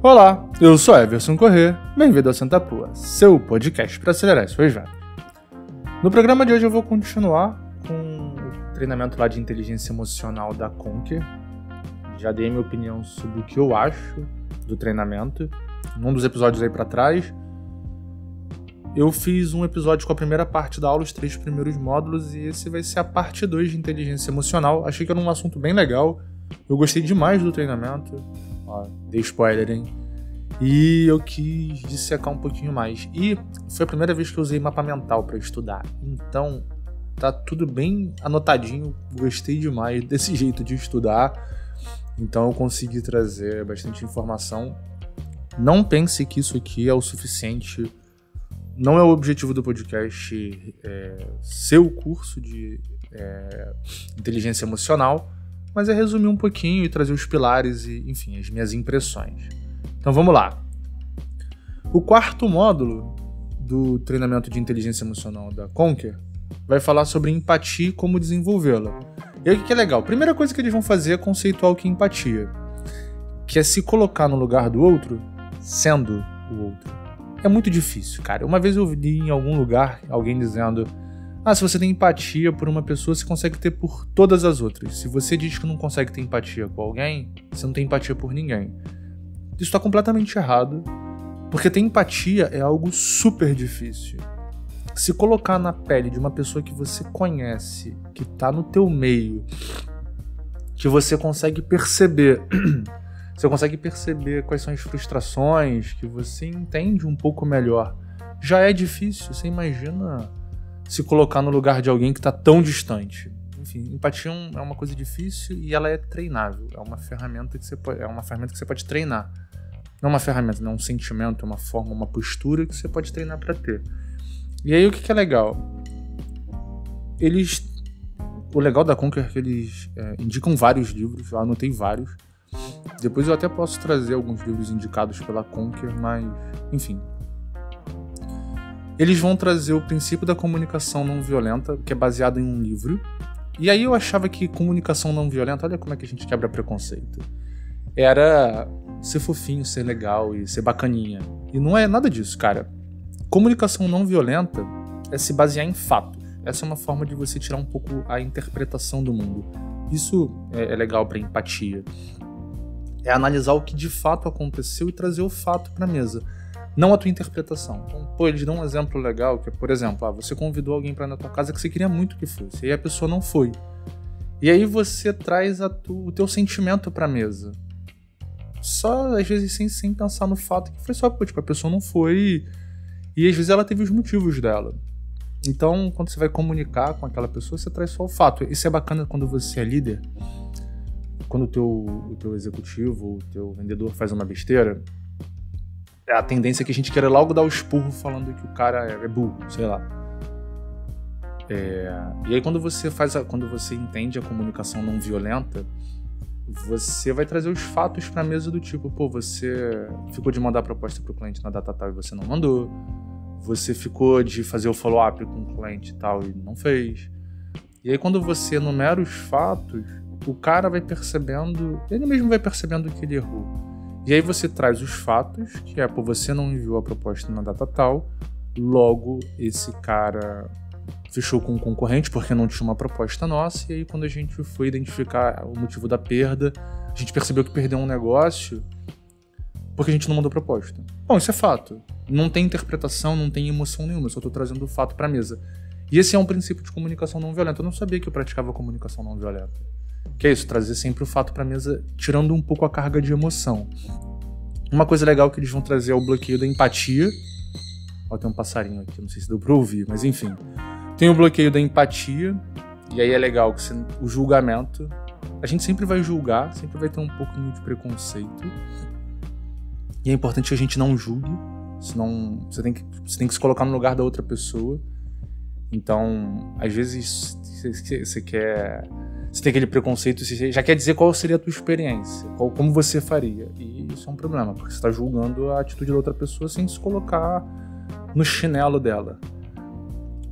Olá, eu sou Everson Corrêa, bem-vindo ao Santa Pua, seu podcast para acelerar as suas vendas. No programa de hoje eu vou continuar com o treinamento lá de inteligência emocional da Conquer. Já dei minha opinião sobre o que eu acho do treinamento. Num dos episódios aí para trás, eu fiz um episódio com a primeira parte da aula, os 3 primeiros módulos, e esse vai ser a parte 2 de inteligência emocional. Achei que era um assunto bem legal, eu gostei demais do treinamento. Dei spoiler, hein? E eu quis dissecar um pouquinho mais. E foi a primeira vez que eu usei mapa mental para estudar. Então, tá tudo bem anotadinho. Gostei demais desse jeito de estudar. Então, eu consegui trazer bastante informação. Não pense que isso aqui é o suficiente. Não é o objetivo do podcast ser o curso de inteligência emocional, mas é resumir um pouquinho e trazer os pilares e, enfim, as minhas impressões. Então vamos lá. O 4º módulo do treinamento de inteligência emocional da Conquer vai falar sobre empatia e como desenvolvê-la. E aí o que é legal? A primeira coisa que eles vão fazer é conceituar o que é empatia, que é se colocar no lugar do outro sendo o outro. É muito difícil, cara. Uma vez eu vi em algum lugar alguém dizendo: se você tem empatia por uma pessoa, você consegue ter por todas as outras. Se você diz que não consegue ter empatia com alguém, você não tem empatia por ninguém. Isso está completamente errado, porque ter empatia é algo super difícil. Se colocar na pele de uma pessoa que você conhece, que está no teu meio, que você consegue perceber, quais são as frustrações, que você entende um pouco melhor, já é difícil. Você imagina se colocar no lugar de alguém que está tão distante. Enfim, empatia é uma coisa difícil e ela é treinável. É uma ferramenta que você pode treinar. Não é uma ferramenta, não é um sentimento, é uma forma, uma postura que você pode treinar para ter. E aí o que é legal? O legal da Conquer é que eles indicam vários livros, eu anotei vários. Depois eu até posso trazer alguns livros indicados pela Conquer, mas enfim. Eles vão trazer o princípio da comunicação não violenta, que é baseado em um livro. E aí eu achava que comunicação não violenta, olha como é que a gente quebra preconceito, era ser fofinho, ser legal e ser bacaninha. E não é nada disso, cara. Comunicação não violenta é se basear em fatos. Essa é uma forma de você tirar um pouco a interpretação do mundo. Isso é legal para empatia. É analisar o que de fato aconteceu e trazer o fato para a mesa, não a tua interpretação. Então, eles dão um exemplo legal, que é, por exemplo, você convidou alguém para ir na tua casa que você queria muito que fosse, e a pessoa não foi. E aí você traz o teu sentimento para a mesa. Só, às vezes, sem pensar no fato que foi só, a pessoa não foi, e às vezes ela teve os motivos dela. Então, quando você vai comunicar com aquela pessoa, você traz só o fato. Isso é bacana quando você é líder. Quando o teu executivo, o teu vendedor faz uma besteira, a tendência é que a gente queira logo dar o esporro falando que o cara é burro, sei lá. E aí quando você entende a comunicação não violenta, você vai trazer os fatos pra mesa do tipo, você ficou de mandar a proposta pro cliente na data tal e você não mandou, você ficou de fazer o follow-up com o cliente tal e não fez. E aí quando você enumera os fatos, o cara vai percebendo, ele mesmo vai percebendo que ele errou. E aí você traz os fatos, que você não enviou a proposta na data tal, logo esse cara fechou com um concorrente porque não tinha uma proposta nossa, e aí quando a gente foi identificar o motivo da perda, a gente percebeu que perdeu um negócio porque a gente não mandou proposta. Bom, isso é fato. Não tem interpretação, não tem emoção nenhuma, eu só estou trazendo o fato para a mesa. E esse é um princípio de comunicação não violenta. Eu não sabia que eu praticava comunicação não violenta. Que é isso, trazer sempre o fato pra mesa, tirando um pouco a carga de emoção. Uma coisa legal que eles vão trazer é o bloqueio da empatia. Tem um passarinho aqui, não sei se deu pra ouvir, mas enfim. Tem o bloqueio da empatia, e aí é legal que o julgamento. A gente sempre vai julgar, sempre vai ter um pouquinho de preconceito. E é importante que a gente não julgue, senão você tem que se colocar no lugar da outra pessoa. Então, às vezes, você tem aquele preconceito, você já quer dizer qual seria a tua experiência, como você faria. E isso é um problema, porque você está julgando a atitude da outra pessoa sem se colocar no chinelo dela.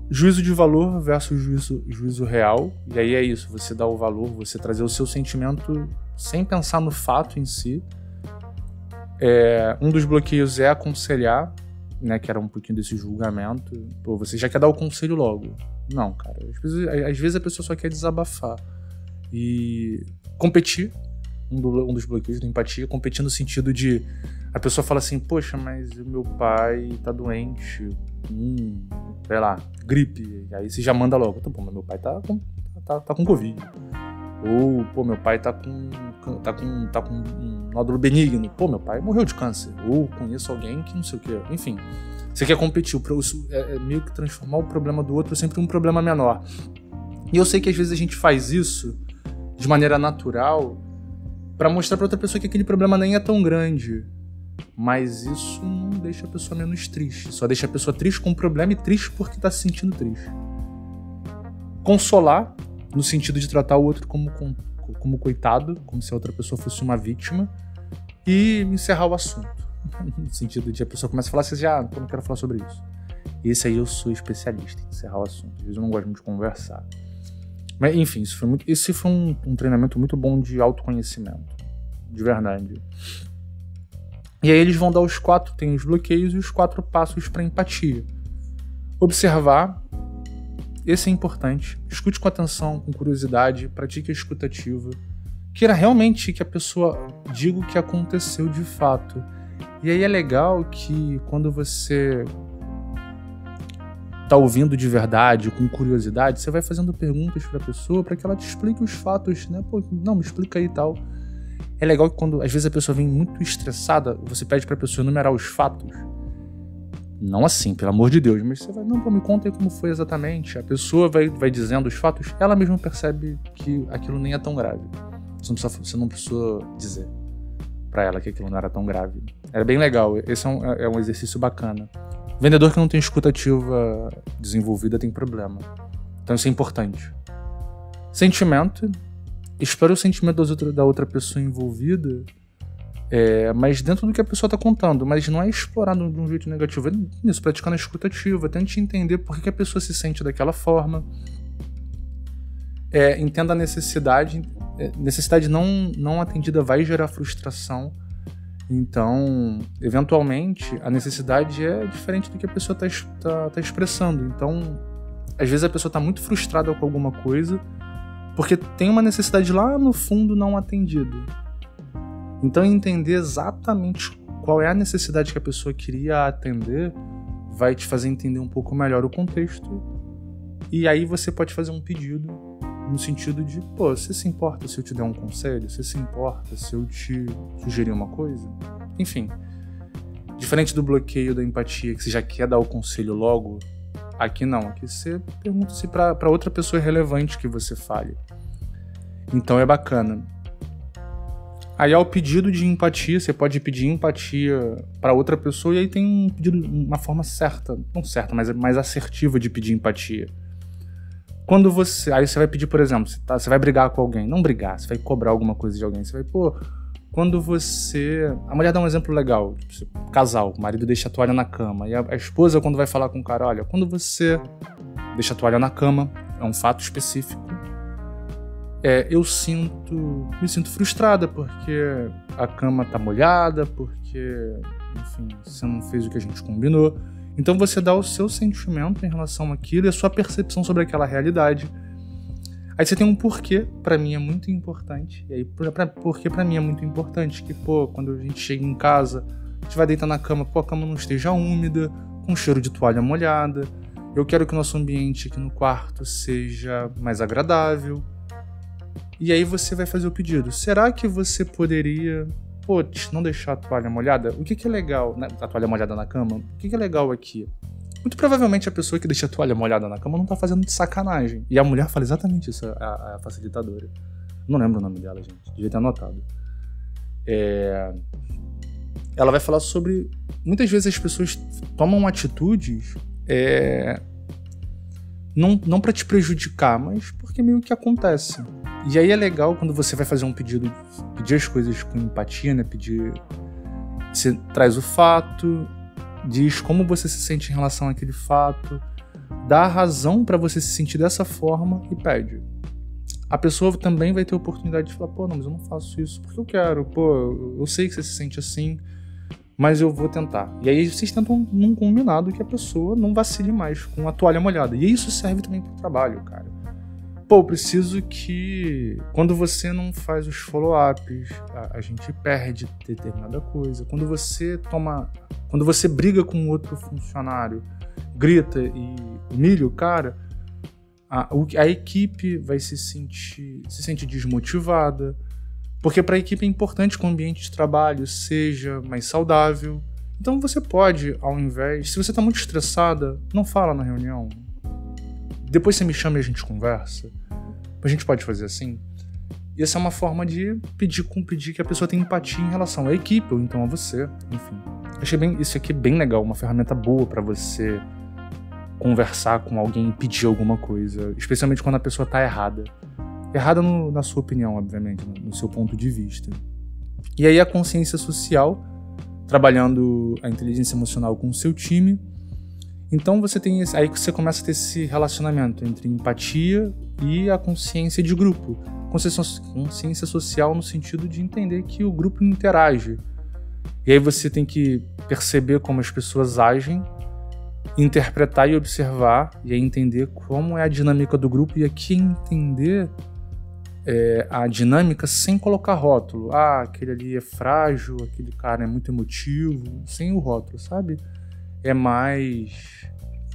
Juízo de valor versus juízo real. E aí é isso, você dá o valor, você trazer o seu sentimento sem pensar no fato em si. Um dos bloqueios é aconselhar, né, que era um pouquinho desse julgamento. Pô, você já quer dar o conselho logo. Não, cara. Às vezes a pessoa só quer desabafar. E competir, um dos bloqueios da empatia, competir no sentido de a pessoa fala assim, poxa, mas o meu pai tá doente, sei lá, gripe. E aí você já manda logo, tá bom, mas meu pai tá com Covid. Ou, pô, meu pai tá com um nódulo benigno. Pô, meu pai morreu de câncer. Ou conheço alguém que não sei o quê. Enfim, você quer competir. É meio que transformar o problema do outro sempre em um problema menor. E eu sei que às vezes a gente faz isso de maneira natural pra mostrar pra outra pessoa que aquele problema nem é tão grande. Mas isso não deixa a pessoa menos triste. Só deixa a pessoa triste com o problema e triste porque tá se sentindo triste. Consolar, no sentido de tratar o outro como coitado, como se a outra pessoa fosse uma vítima, e encerrar o assunto. No sentido de a pessoa começa a falar, você já, eu não quero falar sobre isso. Esse aí eu sou especialista em encerrar o assunto. Às vezes eu não gosto muito de conversar. Mas, enfim, esse foi um treinamento muito bom de autoconhecimento. De verdade. E aí eles vão dar tem os bloqueios e os 4 passos para empatia. Observar. Esse é importante. Escute com atenção, com curiosidade, pratique a escutativa. Queira realmente que a pessoa diga o que aconteceu de fato. E aí é legal que quando você tá ouvindo de verdade, com curiosidade, você vai fazendo perguntas pra pessoa para que ela te explique os fatos, né? Pô, não, me explica aí e tal. É legal que quando, às vezes, a pessoa vem muito estressada, você pede pra pessoa enumerar os fatos. Não assim, pelo amor de Deus, mas você vai, não, pô, me conta aí como foi exatamente. A pessoa vai dizendo os fatos, ela mesma percebe que aquilo nem é tão grave. Você não precisou dizer pra ela que aquilo não era tão grave. Era bem legal, esse é um exercício bacana. Vendedor que não tem escutativa desenvolvida tem problema. Então isso é importante. Sentimento. Espera o sentimento da outra pessoa envolvida, mas dentro do que a pessoa está contando, mas não é explorar de um jeito negativo, é isso, praticando a escutativa, tente entender por que a pessoa se sente daquela forma, entenda a necessidade não atendida vai gerar frustração, então, eventualmente, a necessidade é diferente do que a pessoa tá expressando, então, às vezes a pessoa está muito frustrada com alguma coisa, porque tem uma necessidade lá no fundo não atendida. Então, entender exatamente qual é a necessidade que a pessoa queria atender vai te fazer entender um pouco melhor o contexto. E aí você pode fazer um pedido no sentido de, pô, você se importa se eu te der um conselho? Você se importa se eu te sugerir uma coisa? Enfim, diferente do bloqueio da empatia, que você já quer dar o conselho logo, aqui não. Aqui você pergunta se para outra pessoa é relevante que você fale. Então é bacana. Aí ao pedido de empatia, você pode pedir empatia para outra pessoa e aí tem um pedido, uma forma certa, não certa, mas mais assertiva de pedir empatia. Aí você vai pedir, por exemplo, você vai brigar com alguém, não brigar, você vai cobrar alguma coisa de alguém, você vai, a mulher dá um exemplo legal, tipo, casal, o marido deixa a toalha na cama, e a esposa quando vai falar com o cara, olha, quando você deixa a toalha na cama, é um fato específico, eu me sinto frustrada porque a cama tá molhada, porque, enfim, você não fez o que a gente combinou. Então você dá o seu sentimento em relação àquilo e a sua percepção sobre aquela realidade. Aí você tem um porquê, pra mim é muito importante. E aí, porquê pra mim é muito importante? Que, quando a gente chega em casa, a gente vai deitar na cama, a cama não esteja úmida, com cheiro de toalha molhada. Eu quero que o nosso ambiente aqui no quarto seja mais agradável. E aí você vai fazer o pedido. Será que você poderia, não deixar a toalha molhada? O que é legal, né? A toalha molhada na cama? O que é legal aqui? Muito provavelmente a pessoa que deixa a toalha molhada na cama não tá fazendo de sacanagem. E a mulher fala exatamente isso, a facilitadora. Não lembro o nome dela, gente. Devia ter anotado. Ela vai falar sobre... Muitas vezes as pessoas tomam atitudes... Não para te prejudicar, mas porque meio que acontece. E aí é legal quando você vai fazer um pedido, pedir as coisas com empatia, né? Você traz o fato, diz como você se sente em relação àquele fato, dá a razão para você se sentir dessa forma e pede. A pessoa também vai ter a oportunidade de falar, não, mas eu não faço isso porque eu quero, eu sei que você se sente assim, mas eu vou tentar. E aí vocês tentam num combinado que a pessoa não vacile mais com a toalha molhada. E isso serve também pro trabalho, cara. Pô, eu preciso que... Quando você não faz os follow-ups, a gente perde determinada coisa. Quando você briga com outro funcionário, grita e humilha o cara, a equipe vai se sente desmotivada. Porque para a equipe é importante que o ambiente de trabalho seja mais saudável. Então você pode, ao invés... Se você está muito estressada, não fala na reunião. Depois você me chama e a gente conversa. A gente pode fazer assim. E essa é uma forma de pedir que a pessoa tenha empatia em relação à equipe, ou então a você. Enfim. Achei isso aqui bem legal, uma ferramenta boa para você conversar com alguém e pedir alguma coisa. Especialmente quando a pessoa está errada. Errada na sua opinião, obviamente, no seu ponto de vista. E aí a consciência social, trabalhando a inteligência emocional com o seu time. Então aí você começa a ter esse relacionamento entre empatia e a consciência de grupo. Consciência social no sentido de entender que o grupo interage. E aí você tem que perceber como as pessoas agem, interpretar e observar, e aí entender como é a dinâmica do grupo, e aqui entender a dinâmica sem colocar rótulo. Aquele ali é frágil, aquele cara é muito emotivo, sem o rótulo, sabe? É mais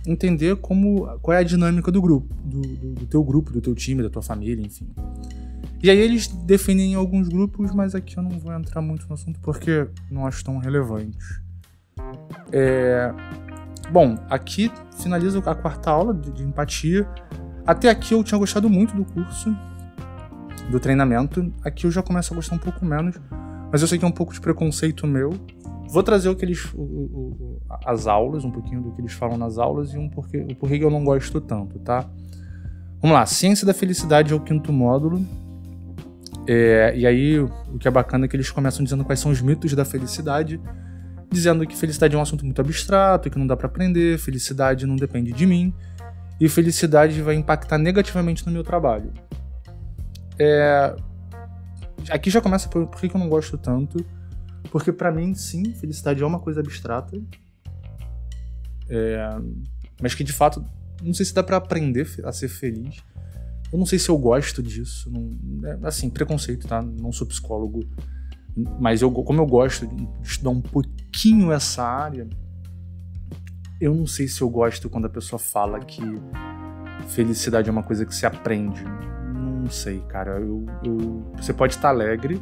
entender qual é a dinâmica do grupo, do teu grupo, do teu time, da tua família, enfim. E aí eles definem alguns grupos, mas aqui eu não vou entrar muito no assunto porque não acho tão relevante. Bom, aqui finaliza a quarta aula de empatia. Até aqui eu tinha gostado muito do curso, do treinamento. Aqui eu já começo a gostar um pouco menos, mas eu sei que é um pouco de preconceito meu. Vou trazer as aulas, um pouquinho do que eles falam nas aulas e o porquê que eu não gosto tanto, tá? Vamos lá, Ciência da Felicidade é o 5º módulo. E aí o que é bacana é que eles começam dizendo quais são os mitos da felicidade, dizendo que felicidade é um assunto muito abstrato, que não dá pra aprender, felicidade não depende de mim, e felicidade vai impactar negativamente no meu trabalho. Aqui já começa por que eu não gosto tanto, porque pra mim, sim, felicidade é uma coisa abstrata, mas que de fato, não sei se dá pra aprender a ser feliz. Eu não sei se eu gosto disso, assim, preconceito, tá? Não sou psicólogo, mas como eu gosto de estudar um pouquinho essa área, eu não sei se eu gosto quando a pessoa fala que felicidade é uma coisa que se aprende. Não sei, cara. Você pode estar alegre,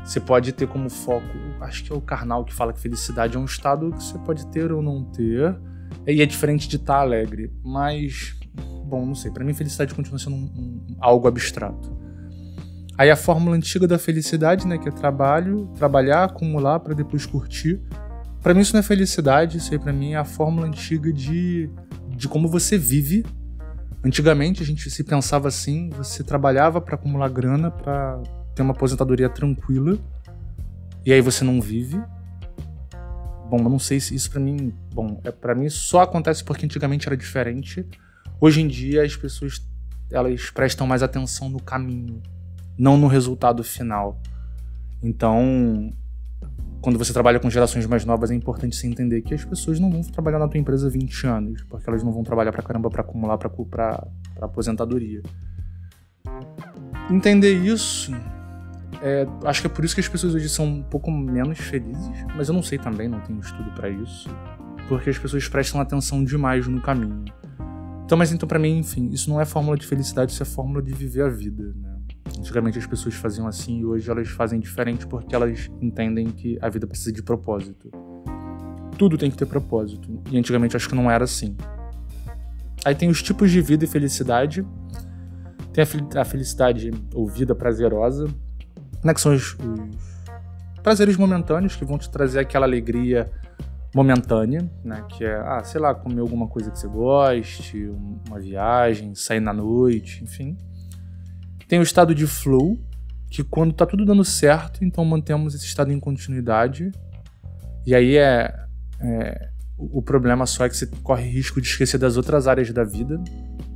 você pode ter como foco, acho que é o Karnal que fala que felicidade é um estado que você pode ter ou não ter, e é diferente de estar alegre, mas, bom, não sei, pra mim felicidade continua sendo algo abstrato. Aí a fórmula antiga da felicidade, né, que é trabalhar, acumular pra depois curtir. Pra mim isso não é felicidade, isso aí pra mim é a fórmula antiga de como você vive. Antigamente a gente se pensava assim, você trabalhava pra acumular grana, pra ter uma aposentadoria tranquila, e aí você não vive. Bom, eu não sei se isso pra mim... Bom, pra mim só acontece porque antigamente era diferente. Hoje em dia as pessoas, elas prestam mais atenção no caminho, não no resultado final. Então, quando você trabalha com gerações mais novas, é importante você entender que as pessoas não vão trabalhar na tua empresa 20 anos, porque elas não vão trabalhar pra caramba pra acumular pra aposentadoria. Entender isso... acho que é por isso que as pessoas hoje são um pouco menos felizes, mas eu não sei também, não tenho estudo pra isso, porque as pessoas prestam atenção demais no caminho. Então pra mim, enfim, isso não é fórmula de felicidade, isso é fórmula de viver a vida, né? Antigamente as pessoas faziam assim e hoje elas fazem diferente porque elas entendem que a vida precisa de propósito. Tudo tem que ter propósito, e antigamente acho que não era assim. Aí tem os tipos de vida e felicidade. Tem a felicidade ou vida prazerosa, né, que são os prazeres momentâneos que vão te trazer aquela alegria momentânea, né, que é, sei lá, comer alguma coisa que você goste, uma viagem, sair na noite, enfim. Tem o estado de flow, que quando tá tudo dando certo, então mantemos esse estado em continuidade, e aí o problema só é que você corre risco de esquecer das outras áreas da vida.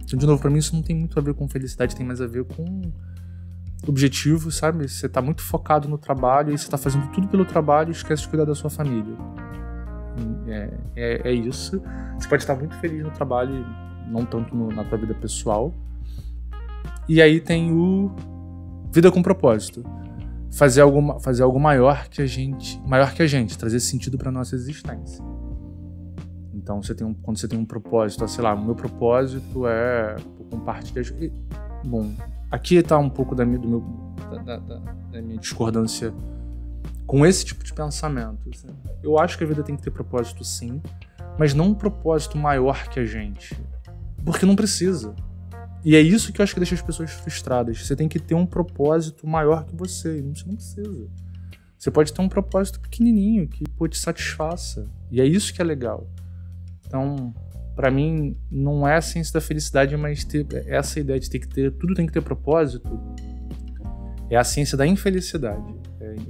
Então, de novo, pra mim isso não tem muito a ver com felicidade, tem mais a ver com objetivo, sabe? Você tá muito focado no trabalho e você tá fazendo tudo pelo trabalho e esquece de cuidar da sua família. É isso. Você pode estar muito feliz no trabalho e não tanto na tua vida pessoal. E aí tem o vida com propósito. Fazer algo maior que a gente, trazer sentido para nossa existência. Então, quando você tem um propósito, sei lá, o meu propósito é compartilhar. Bom, aqui está um pouco da minha discordância com esse tipo de pensamento. Assim. Eu acho que a vida tem que ter propósito, sim, mas não um propósito maior que a gente, porque não precisa. E é isso que eu acho que deixa as pessoas frustradas. Você tem que ter um propósito maior que você, e você não precisa. Você pode ter um propósito pequenininho que te satisfaça, e é isso que é legal. Então, pra mim, não é a ciência da felicidade, mas essa ideia de tudo tem que ter propósito, é a ciência da infelicidade.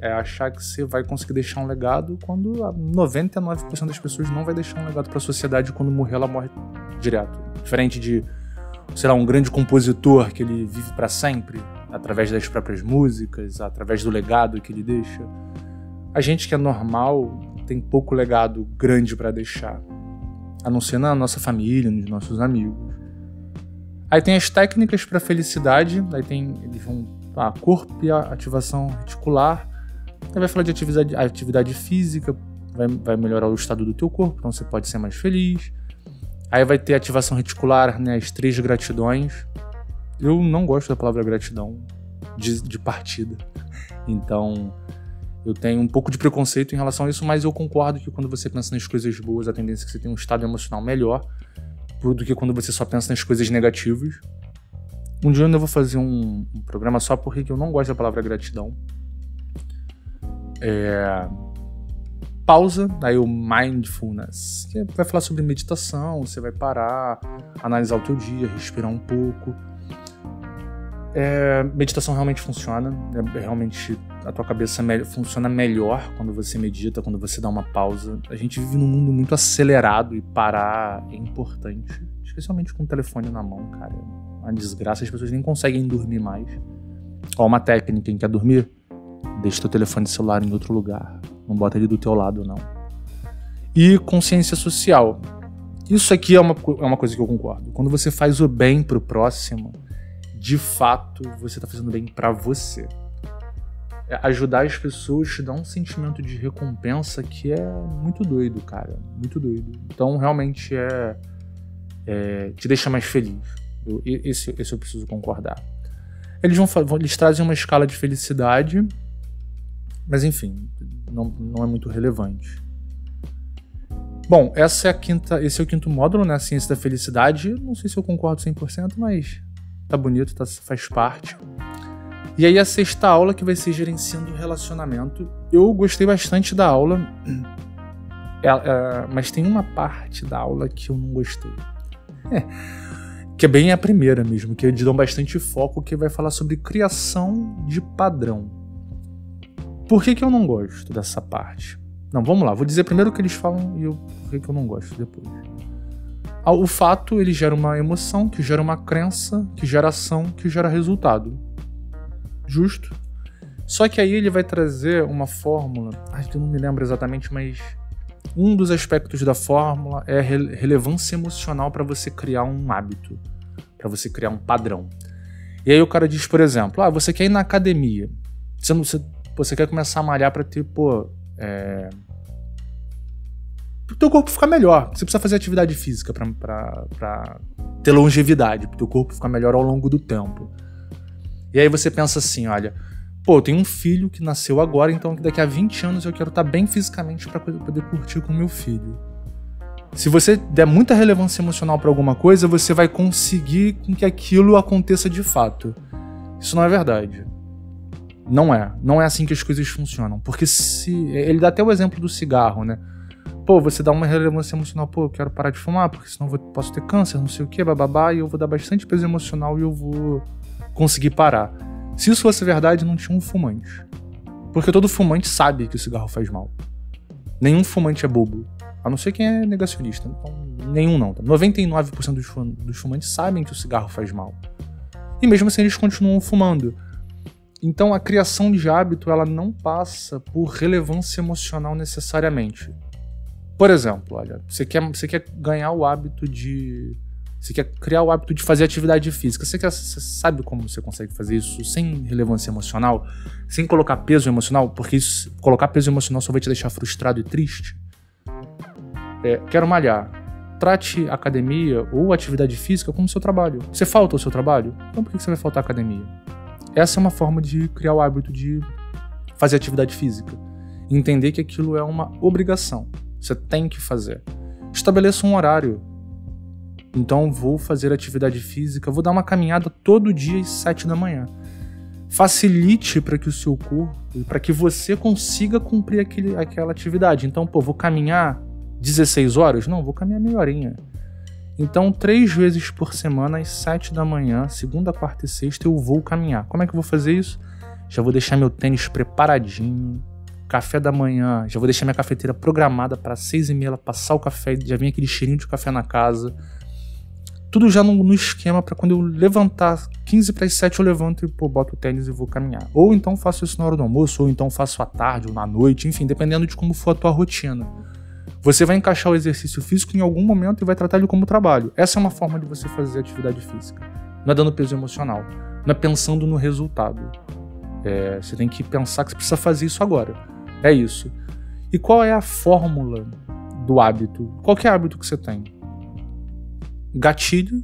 É achar que você vai conseguir deixar um legado quando 99% das pessoas não vai deixar um legado pra sociedade, quando morrer, ela morre direto. Diferente de, sei lá, um grande compositor que ele vive pra sempre, através das próprias músicas, através do legado que ele deixa. A gente que é normal tem pouco legado grande pra deixar, a não ser na nossa família, nos nossos amigos. Aí tem as técnicas para felicidade, eles vão corpo e ativação reticular. Aí vai falar de atividade física, vai melhorar o estado do teu corpo, então você pode ser mais feliz. Aí vai ter ativação reticular, né, as 3 gratidões. Eu não gosto da palavra gratidão de partida, então eu tenho um pouco de preconceito em relação a isso, mas eu concordo que quando você pensa nas coisas boas, a tendência é que você tenha um estado emocional melhor do que quando você só pensa nas coisas negativas. Um dia eu ainda vou fazer um programa só porque eu não gosto da palavra gratidão. Pausa, aí o mindfulness, que vai falar sobre meditação, você vai parar, analisar o teu dia, respirar um pouco. Meditação realmente funciona, realmente a tua cabeça funciona melhor quando você medita, quando você dá uma pausa. A gente vive num mundo muito acelerado e parar é importante, especialmente com o telefone na mão, cara. É uma desgraça, as pessoas nem conseguem dormir mais. Uma técnica: quem quer dormir, deixa teu telefone celular em outro lugar, não bota ele do teu lado, não. E consciência social. Isso aqui é uma coisa que eu concordo. Quando você faz o bem pro próximo, de fato, você tá fazendo bem pra você. Ajudar as pessoas te dá um sentimento de recompensa que é muito doido, cara. Muito doido. Então, realmente, te deixa mais feliz. Esse eu preciso concordar. Eles trazem uma escala de felicidade, mas, enfim, não é muito relevante. Bom, esse é o quinto módulo, né? A ciência da felicidade. Não sei se eu concordo 100%, mas tá bonito, faz parte. E aí a 6ª aula, que vai ser gerenciando o relacionamento. Eu gostei bastante da aula, mas tem uma parte da aula que eu não gostei. Que é bem a primeira mesmo, que eles dão bastante foco, que vai falar sobre criação de padrão. Por que eu não gosto dessa parte? Não, vamos lá, vou dizer primeiro o que eles falam e por que eu não gosto depois. O fato, ele gera uma emoção, que gera uma crença, que gera ação, que gera resultado. Justo. Só que aí ele vai trazer uma fórmula, que eu não me lembro exatamente, mas um dos aspectos da fórmula é a relevância emocional para você criar um hábito, para você criar um padrão. E aí o cara diz, por exemplo, você quer ir na academia, você quer começar a malhar para ter, pro teu corpo ficar melhor. Você precisa fazer atividade física pra ter longevidade, pro teu corpo ficar melhor ao longo do tempo. E aí você pensa assim, olha, eu tenho um filho que nasceu agora, então daqui a 20 anos eu quero estar bem fisicamente para poder curtir com meu filho. Se você der muita relevância emocional para alguma coisa, você vai conseguir com que aquilo aconteça de fato. Isso não é verdade. Não é assim que as coisas funcionam. Porque ele dá até o exemplo do cigarro, né? Você dá uma relevância emocional, eu quero parar de fumar, porque senão eu posso ter câncer, não sei o que, bababá, e eu vou dar bastante peso emocional e eu vou conseguir parar. Se isso fosse verdade, não tinha um fumante. Porque todo fumante sabe que o cigarro faz mal. Nenhum fumante é bobo. A não ser quem é negacionista. Então, nenhum não. 99% dos fumantes sabem que o cigarro faz mal. E mesmo assim eles continuam fumando. Então, a criação de hábito, ela não passa por relevância emocional necessariamente. Por exemplo, olha, você quer ganhar o hábito de... Você quer criar o hábito de fazer atividade física. Você sabe como você consegue fazer isso sem relevância emocional? Sem colocar peso emocional? Porque isso, colocar peso emocional só vai te deixar frustrado e triste. Quero malhar. Trate a academia ou atividade física como seu trabalho. Você falta ao seu trabalho? Então por que você vai faltar à academia? Essa é uma forma de criar o hábito de fazer atividade física. Entender que aquilo é uma obrigação. Você tem que fazer. Estabeleça um horário. Então vou fazer atividade física, vou dar uma caminhada todo dia às 7 da manhã. Facilite para que o seu corpo, para que você consiga cumprir aquela atividade. Então, vou caminhar 16 horas? Não, vou caminhar meia horinha. Então, 3 vezes por semana, às 7 da manhã, segunda, quarta e sexta, eu vou caminhar. Como é que eu vou fazer isso? Já vou deixar meu tênis preparadinho, café da manhã, já vou deixar minha cafeteira programada para 6h30 ela passar o café, já vem aquele cheirinho de café na casa. Tudo já no esquema para quando eu levantar 15 para as 7 eu levanto e boto o tênis e vou caminhar. Ou então faço isso na hora do almoço, ou então faço à tarde ou na noite, enfim, dependendo de como for a tua rotina. Você vai encaixar o exercício físico em algum momento e vai tratar ele como trabalho. Essa é uma forma de você fazer atividade física. Não é dando peso emocional. Não é pensando no resultado. Você tem que pensar que você precisa fazer isso agora. É isso. E qual é a fórmula do hábito? Qual que é o hábito que você tem? Gatilho,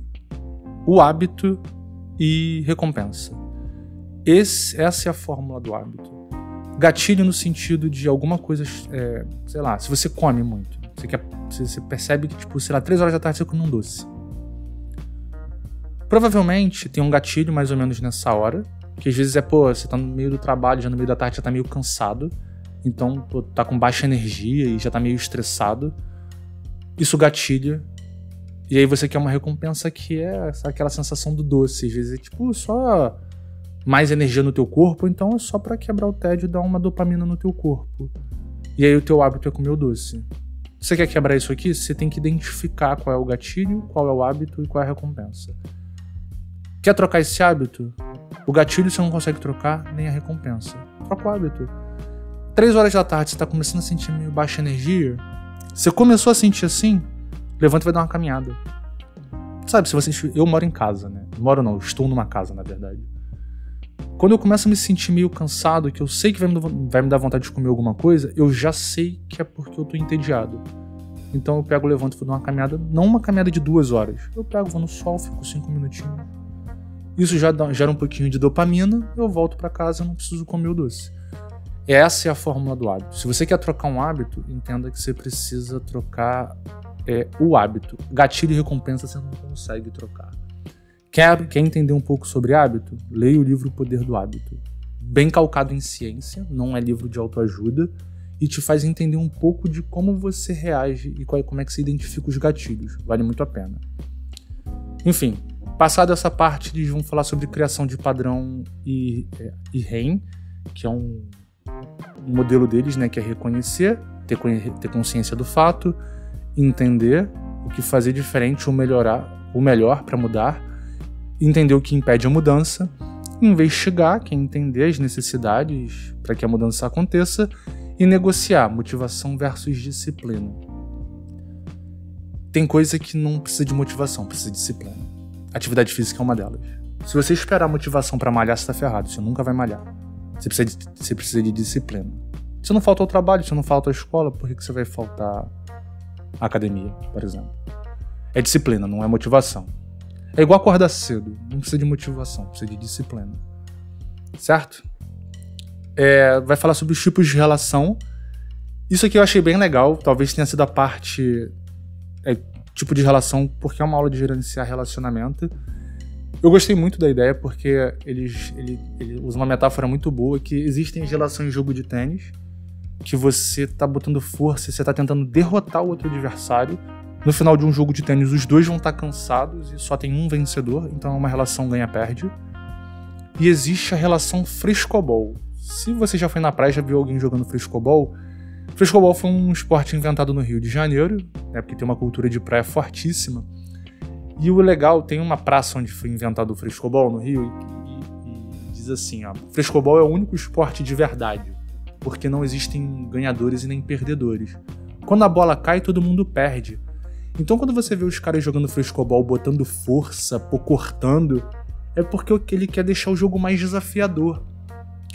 o hábito e recompensa. Essa é a fórmula do hábito. Gatilho no sentido de alguma coisa, sei lá, se você come muito, você percebe que, 3 horas da tarde você come um doce. Provavelmente tem um gatilho mais ou menos nessa hora, que às vezes você tá no meio do trabalho, já no meio da tarde já tá meio cansado, então tá com baixa energia e já tá meio estressado. Isso gatilha. E aí você quer uma recompensa que é aquela sensação do doce. Às vezes é só mais energia no teu corpo, então é só pra quebrar o tédio e dar uma dopamina no teu corpo. E aí o teu hábito é comer o doce. Você quer quebrar isso aqui? Você tem que identificar qual é o gatilho, qual é o hábito e qual é a recompensa. Quer trocar esse hábito? O gatilho você não consegue trocar, nem a recompensa. Troca o hábito. 3 horas da tarde você tá começando a sentir meio baixa energia. Você começou a sentir assim? Levanta e vai dar uma caminhada. Sabe, eu moro em casa, né? Estou numa casa, na verdade. Quando eu começo a me sentir meio cansado, que eu sei que vai me dar vontade de comer alguma coisa, eu já sei que é porque eu tô entediado. Então eu pego, levanto e vou dar uma caminhada, não uma caminhada de 2 horas. Eu pego, vou no sol, fico 5 minutinhos. Isso já gera um pouquinho de dopamina, eu volto pra casa, não preciso comer o doce. Essa é a fórmula do hábito. Se você quer trocar um hábito, entenda que você precisa trocar o hábito. Gatilho e recompensa você não consegue trocar. Quer entender um pouco sobre hábito? Leia o livro O Poder do Hábito. Bem calcado em ciência, não é livro de autoajuda, e te faz entender um pouco de como você reage e como é que você identifica os gatilhos. Vale muito a pena. Enfim, passado essa parte, eles vão falar sobre criação de padrão e REM, que é um modelo deles, né, que é reconhecer, ter consciência do fato, entender o que fazer diferente ou melhor para mudar, entender o que impede a mudança, investigar, que é entender as necessidades para que a mudança aconteça, e negociar motivação versus disciplina. Tem coisa que não precisa de motivação, precisa de disciplina. Atividade física é uma delas. Se você esperar motivação para malhar, você tá ferrado, você nunca vai malhar. Você precisa de disciplina. Se não falta ao trabalho, se não falta à escola, por que você vai faltar à academia, por exemplo? É disciplina, não é motivação. É igual acordar cedo, não precisa de motivação, precisa de disciplina. Certo? Vai falar sobre os tipos de relação. Isso aqui eu achei bem legal, talvez tenha sido a parte tipo de relação, porque é uma aula de gerenciar relacionamento. Eu gostei muito da ideia porque ele usa uma metáfora muito boa, que existem as relações de jogo de tênis, que você tá botando força, você tá tentando derrotar o outro adversário. No final de um jogo de tênis, os dois vão estar cansados e só tem um vencedor, então é uma relação ganha-perde. E existe a relação frescobol. Se você já foi na praia e já viu alguém jogando frescobol, frescobol foi um esporte inventado no Rio de Janeiro, né, porque tem uma cultura de praia fortíssima. E o legal, tem uma praça onde foi inventado o frescobol no Rio, e diz assim, ó, frescobol é o único esporte de verdade, porque não existem ganhadores e nem perdedores. Quando a bola cai, todo mundo perde. Então quando você vê os caras jogando frescobol, botando força, cortando, é porque ele quer deixar o jogo mais desafiador.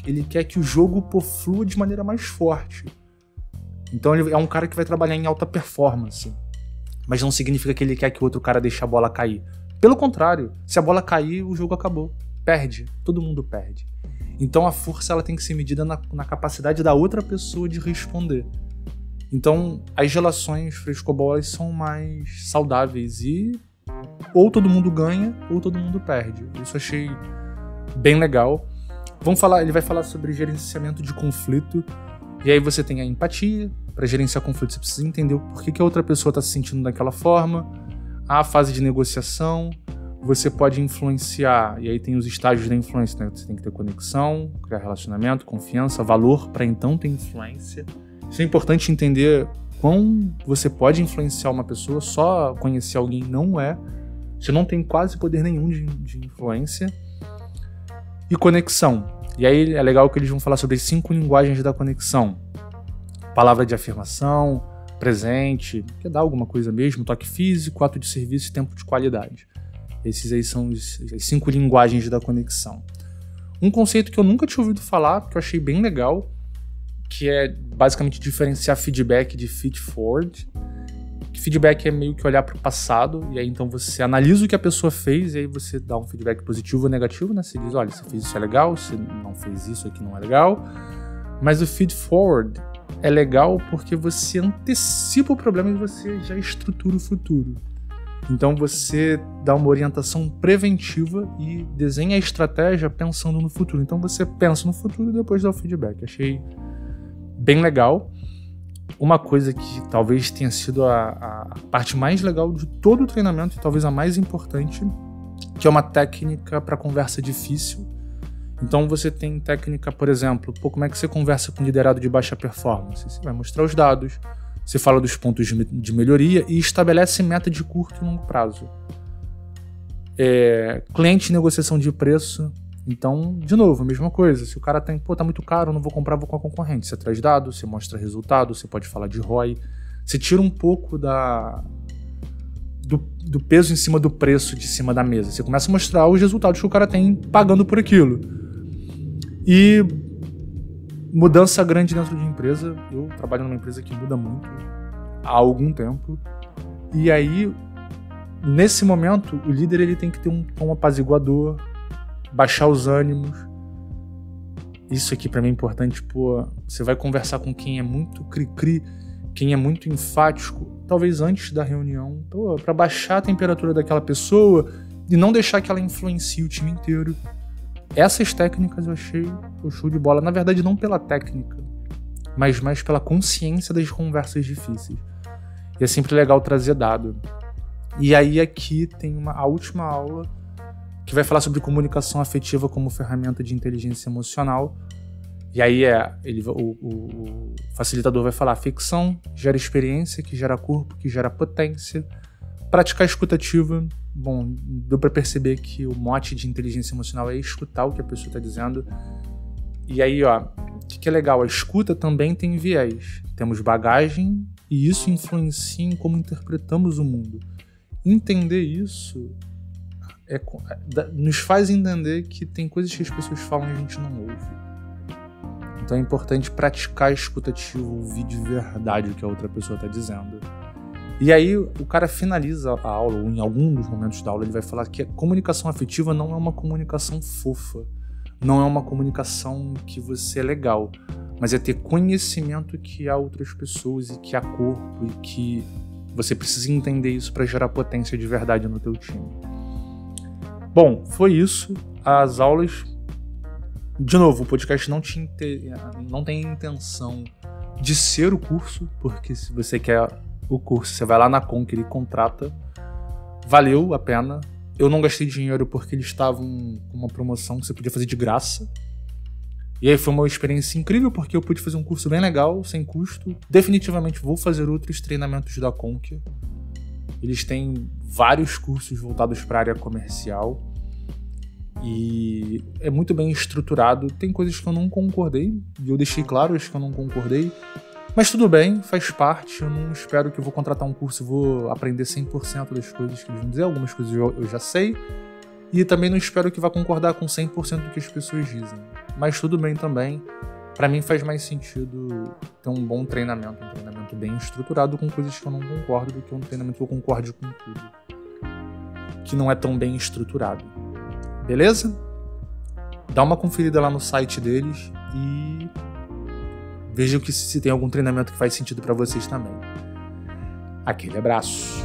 Ele quer que o jogo flua de maneira mais forte. Então ele é um cara que vai trabalhar em alta performance. Mas não significa que ele quer que o outro cara deixe a bola cair. Pelo contrário, se a bola cair, o jogo acabou. Perde. Todo mundo perde. Então a força ela tem que ser medida na capacidade da outra pessoa de responder. Então as relações frescobol são mais saudáveis e ou todo mundo ganha ou todo mundo perde. Isso eu achei bem legal. Ele vai falar sobre gerenciamento de conflito. E aí você tem a empatia. Para gerenciar conflito, você precisa entender o porquê que a outra pessoa está se sentindo daquela forma. A fase de negociação, você pode influenciar, e aí tem os estágios da influência, né? Você tem que ter conexão, criar relacionamento, confiança, valor para então ter influência. Isso é importante entender quão você pode influenciar uma pessoa, só conhecer alguém não é. Você não tem quase poder nenhum de influência. E conexão. E aí é legal que eles vão falar sobre as 5 linguagens da conexão. Palavra de afirmação, presente, quer dar alguma coisa mesmo, toque físico, ato de serviço e tempo de qualidade. Esses aí são as 5 linguagens da conexão. Um conceito que eu nunca tinha ouvido falar, que eu achei bem legal, que é basicamente diferenciar feedback de feed-forward. Feedback é meio que olhar para o passado, e aí então você analisa o que a pessoa fez, e aí você dá um feedback positivo ou negativo, né? Você diz, olha, você fez isso é legal, você não fez isso aqui não é legal. Mas o feed-forward é legal porque você antecipa o problema e você já estrutura o futuro. Então você dá uma orientação preventiva e desenha a estratégia pensando no futuro. Então você pensa no futuro e depois dá o feedback. Achei bem legal. Uma coisa que talvez tenha sido a parte mais legal de todo o treinamento e talvez a mais importante, que é uma técnica para conversa difícil. Então você tem técnica, por exemplo, como é que você conversa com liderado de baixa performance? Você vai mostrar os dados, você fala dos pontos de melhoria e estabelece meta de curto e longo prazo. Cliente e negociação de preço. Então, de novo, a mesma coisa. Se o cara tá muito caro, eu não vou comprar, vou com a concorrente. Você traz dados, você mostra resultado, você pode falar de ROI. Você tira um pouco do peso em cima do preço de cima da mesa. Você começa a mostrar os resultados que o cara tem pagando por aquilo. E mudança grande dentro de empresa. Eu trabalho numa empresa que muda muito há algum tempo. E aí, nesse momento, o líder ele tem que ter um tom apaziguador, baixar os ânimos. Isso aqui pra mim é importante, você vai conversar com quem é muito cri-cri, quem é muito enfático, talvez antes da reunião, pra baixar a temperatura daquela pessoa e não deixar que ela influencie o time inteiro. Essas técnicas eu achei o show de bola. Na verdade, não pela técnica, mas mais pela consciência das conversas difíceis. E é sempre legal trazer dado. E aí aqui tem a última aula que vai falar sobre comunicação afetiva como ferramenta de inteligência emocional. E aí o facilitador vai falar: ficção gera experiência, que gera corpo, que gera potência. Praticar escutativa. Bom, deu para perceber que o mote de inteligência emocional é escutar o que a pessoa está dizendo. E aí, o que é legal? A escuta também tem viés. Temos bagagem e isso influencia em como interpretamos o mundo. Entender isso nos faz entender que tem coisas que as pessoas falam e a gente não ouve. Então é importante praticar a escutativa, ouvir de verdade o que a outra pessoa está dizendo. E aí o cara finaliza a aula, ou em algum dos momentos da aula ele vai falar que a comunicação afetiva não é uma comunicação fofa, não é uma comunicação que você é legal, mas é ter conhecimento que há outras pessoas e que há corpo e que você precisa entender isso para gerar potência de verdade no teu time. Bom, foi isso. As aulas... De novo, o podcast não tem intenção de ser o curso, porque se você quer o curso, você vai lá na Conquer e contrata. Valeu a pena. Eu não gastei dinheiro porque eles estavam com uma promoção que você podia fazer de graça. E aí foi uma experiência incrível, porque eu pude fazer um curso bem legal, sem custo. Definitivamente vou fazer outros treinamentos da Conquer. Eles têm vários cursos voltados para a área comercial. E é muito bem estruturado. Tem coisas que eu não concordei, e eu deixei claro as que eu não concordei. Mas tudo bem, faz parte. Eu não espero que eu vou contratar um curso e vou aprender 100% das coisas que eles vão dizer. Algumas coisas eu já sei. E também não espero que vá concordar com 100% do que as pessoas dizem. Mas tudo bem também. Pra mim faz mais sentido ter um bom treinamento. Um treinamento bem estruturado com coisas que eu não concordo do que um treinamento que eu concorde com tudo. Que não é tão bem estruturado. Beleza? Dá uma conferida lá no site deles e veja se tem algum treinamento que faz sentido pra vocês também. Aquele abraço!